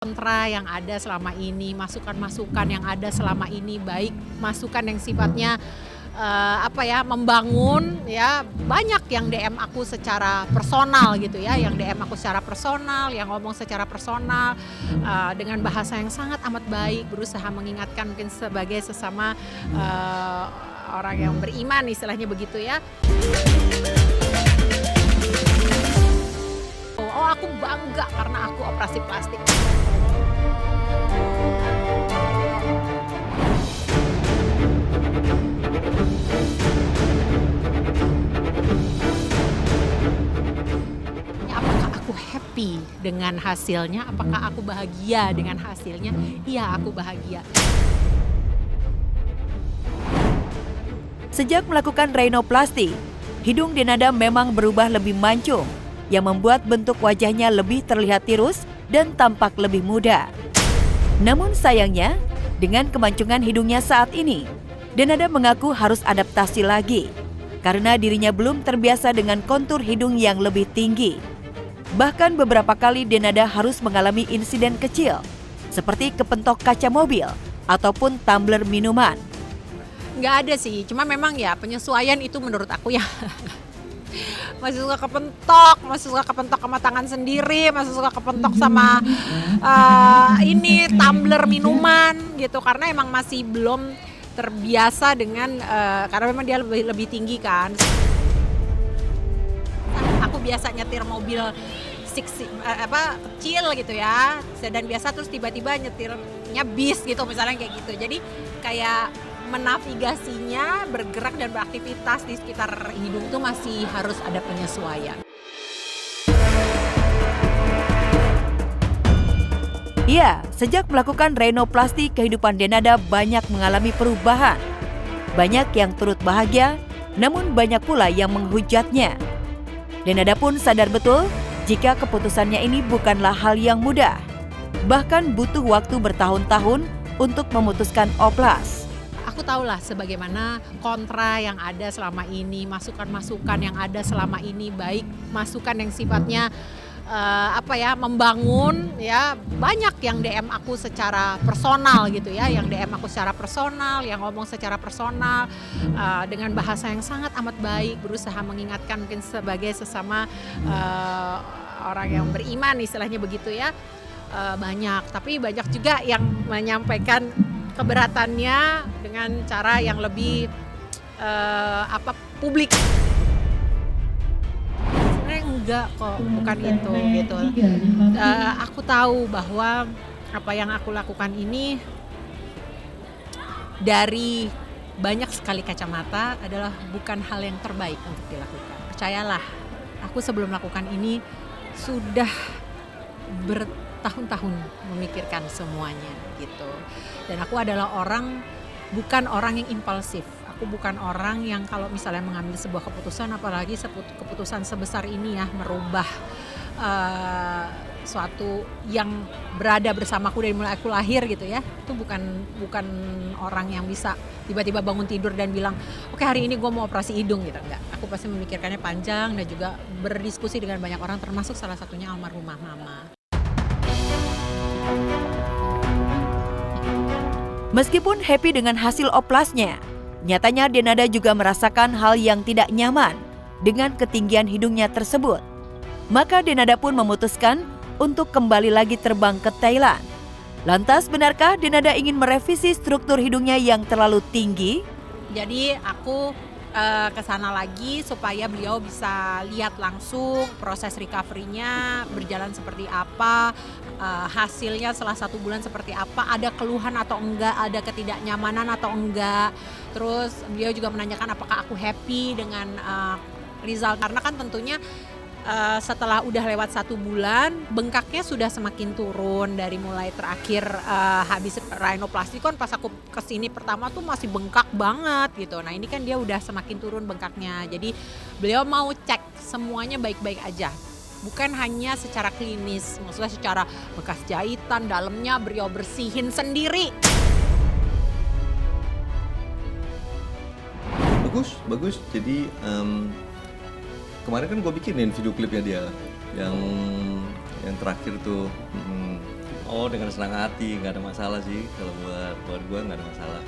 Kontra yang ada selama ini, masukan-masukan yang ada selama ini, baik masukan yang sifatnya membangun ya, banyak yang DM aku secara personal gitu ya, yang DM aku secara personal, yang ngomong secara personal dengan bahasa yang sangat amat baik, berusaha mengingatkan mungkin sebagai sesama orang yang beriman istilahnya begitu ya. Oh, aku bangga karena aku operasi plastik. Apakah aku happy dengan hasilnya? Apakah aku bahagia dengan hasilnya? Iya, aku bahagia. Sejak melakukan rhinoplasty, hidung Denada memang berubah lebih mancung, yang membuat bentuk wajahnya lebih terlihat tirus dan tampak lebih muda. Namun sayangnya, dengan kemancungan hidungnya saat ini, Denada mengaku harus adaptasi lagi, karena dirinya belum terbiasa dengan kontur hidung yang lebih tinggi. Bahkan beberapa kali Denada harus mengalami insiden kecil, seperti kepentok kaca mobil ataupun tumbler minuman. Nggak ada sih, cuma memang ya penyesuaian itu menurut aku ya. Masih suka kepentok sama tangan sendiri, masih suka kepentok sama ini tumbler minuman gitu, karena emang masih belum terbiasa dengan karena memang dia lebih tinggi kan. Aku biasa nyetir mobil kecil gitu ya, sedan biasa, terus tiba-tiba nyetirnya bis gitu misalnya kayak gitu. Jadi kayak menavigasinya, bergerak dan beraktivitas di sekitar hidung tuh masih harus ada penyesuaian. Ya, sejak melakukan rhinoplasty, kehidupan Denada banyak mengalami perubahan. Banyak yang turut bahagia, namun banyak pula yang menghujatnya. Denada pun sadar betul jika keputusannya ini bukanlah hal yang mudah. Bahkan butuh waktu bertahun-tahun untuk memutuskan oplas. Aku tahulah sebagaimana kontra yang ada selama ini, masukan-masukan yang ada selama ini, baik masukan yang sifatnya membangun ya, banyak yang DM aku secara personal gitu ya, yang DM aku secara personal, yang ngomong secara personal dengan bahasa yang sangat amat baik, berusaha mengingatkan mungkin sebagai sesama orang yang beriman istilahnya begitu ya. Banyak, tapi banyak juga yang menyampaikan keberatannya dengan cara yang lebih publik. Sebenarnya enggak kok, bukan itu gitu. Aku tahu bahwa apa yang aku lakukan ini dari banyak sekali kacamata adalah bukan hal yang terbaik untuk dilakukan. Percayalah, aku sebelum melakukan ini sudah bertahun-tahun memikirkan semuanya gitu. Dan aku adalah bukan orang yang impulsif. Aku bukan orang yang kalau misalnya mengambil sebuah keputusan, apalagi keputusan sebesar ini ya, merubah suatu yang berada bersamaku dari mulai aku lahir gitu ya. Itu bukan orang yang bisa tiba-tiba bangun tidur dan bilang, oke, hari ini gue mau operasi hidung gitu. Enggak. Aku pasti memikirkannya panjang dan juga berdiskusi dengan banyak orang, termasuk salah satunya almarhumah mama. Meskipun happy dengan hasil oplasnya, nyatanya Denada juga merasakan hal yang tidak nyaman dengan ketinggian hidungnya tersebut. Maka Denada pun memutuskan untuk kembali lagi terbang ke Thailand. Lantas benarkah Denada ingin merevisi struktur hidungnya yang terlalu tinggi? Jadi aku ke sana lagi supaya beliau bisa lihat langsung proses recovery-nya berjalan seperti apa, hasilnya setelah 1 bulan seperti apa, ada keluhan atau enggak, ada ketidaknyamanan atau enggak. Terus beliau juga menanyakan apakah aku happy dengan result, karena kan tentunya setelah udah lewat 1 bulan, bengkaknya sudah semakin turun dari mulai terakhir habis rhinoplasty. Kan pas aku kesini pertama tuh masih bengkak banget gitu. Nah ini kan dia udah semakin turun bengkaknya. Jadi beliau mau cek semuanya baik-baik aja. Bukan hanya secara klinis, maksudnya secara bekas jahitan, dalamnya beliau bersihin sendiri. Bagus. Jadi kemarin kan gue bikinin video klipnya dia yang terakhir tuh Oh, dengan senang hati, nggak ada masalah sih. Kalau buat gue nggak ada masalah.